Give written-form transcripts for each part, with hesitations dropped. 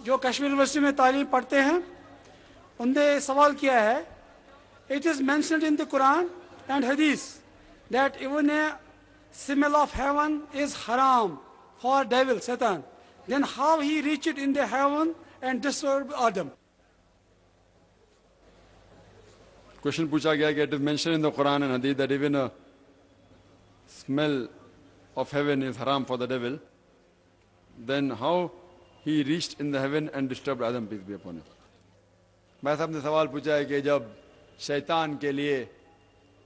جو کشمیر یونیورسٹی میں تعلیم پڑھتے ہیں انہوں نے سوال کیا ہے It is mentioned in the Quran and Hadith that even a smell of heaven is haram for devil, Satan. Then how he reached in the heaven and disturbed Adam? Question پوچھا گیا کہ it is mentioned in the Quran and Hadith that even a smell of heaven is haram for the devil. Then how he reached in the heaven and disturbed Adam, peace be upon him. بھائی صاحب نے سوال پوچھا ہے کہ جب شیطان کے لیے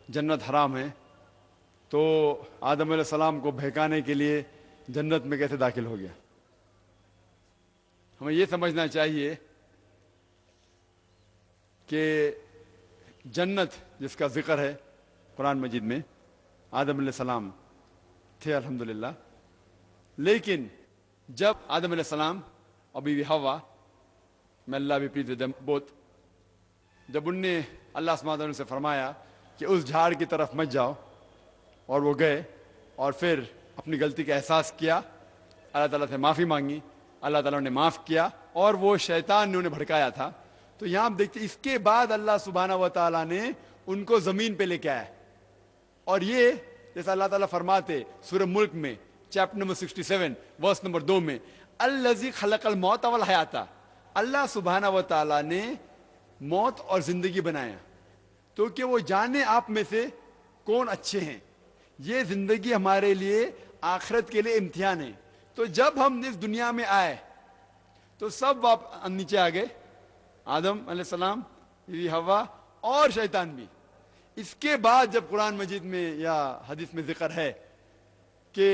جنت حرام ہے تو آدم علیہ السلام کو بہکانے کے لیے جنت میں کیسے داخل ہو گیا؟ ہمیں یہ سمجھنا چاہیے کہ جنت جس کا ذکر ہے قرآن مجید میں آدم علیہ السلام تھے الحمدللہ، لیکن جب آدم علیہ السلام اور بیوی حوا، میں اللہ بھی پلیز ود دیم بوتھ، جب ان نے اللہ سبحانہ وتعالیٰ سے فرمایا کہ اس جھاڑ کی طرف مت جاؤ، اور وہ گئے اور پھر اپنی غلطی کا احساس کیا، اللہ تعالیٰ سے معافی مانگی، اللہ تعالیٰ نے معاف کیا، اور وہ شیطان نے انہیں بھڑکایا تھا. تو یہاں آپ دیکھتے اس کے بعد اللہ سبحانہ و تعالیٰ نے ان کو زمین پہ لے کے آیا. اور یہ جیسا اللہ تعالیٰ فرماتے سورہ ملک میں چیپٹر نمبر 67 ورس نمبر 2 میں، الذی خلق الموت والحیات، اللہ سبحانہ و تعالیٰ نے موت اور زندگی بنایا تو کہ وہ جانے آپ میں سے کون اچھے ہیں. یہ زندگی ہمارے لیے آخرت کے لیے امتحان ہے. تو جب ہم اس دنیا میں آئے تو سب نیچے آ گئے، آدم علیہ السلام، بیوی حوا اور شیطان بھی. اس کے بعد جب قرآن مجید میں یا حدیث میں ذکر ہے کہ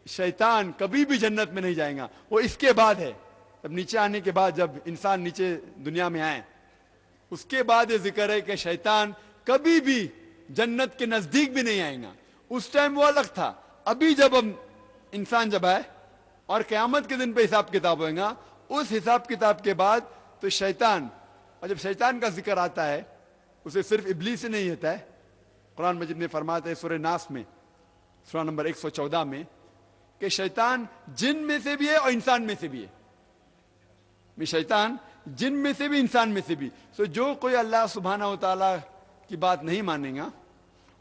شیطان کبھی بھی جنت میں نہیں جائے گا، وہ اس کے بعد ہے. جب نیچے آنے کے بعد جب انسان نیچے دنیا میں آئے اس کے بعد یہ ذکر ہے کہ شیطان کبھی بھی جنت کے نزدیک بھی نہیں آئے گا. اس ٹائم وہ الگ تھا. ابھی جب ہم انسان جب آئے اور قیامت کے دن پہ حساب کتاب ہوئے گا، اس حساب کتاب کے بعد تو شیطان، اور جب شیطان کا ذکر آتا ہے اسے صرف ابلیس سے نہیں ہوتا ہے. قرآن مجید میں فرماتا ہے سورہ ناس میں سورہ نمبر 114 میں کہ شیطان جن میں سے بھی ہے اور انسان میں سے بھی ہے. شیطان جن میں سے بھی انسان میں سے بھی. سو جو کوئی اللہ سبحانہ و تعالیٰ کی بات نہیں مانے گا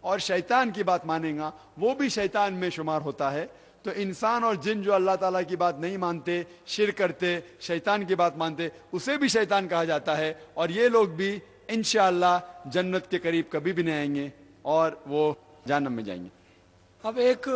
اور شیطان کی بات مانے گا وہ بھی شیطان میں شمار ہوتا ہے. تو انسان اور جن جو اللہ تعالیٰ کی بات نہیں مانتے، شرک کرتے، شیطان کی بات مانتے، اسے بھی شیطان کہا جاتا ہے. اور یہ لوگ بھی انشاءاللہ جنت کے قریب کبھی بھی نہیں آئیں گے اور وہ جہنم میں جائیں گے. اب ایک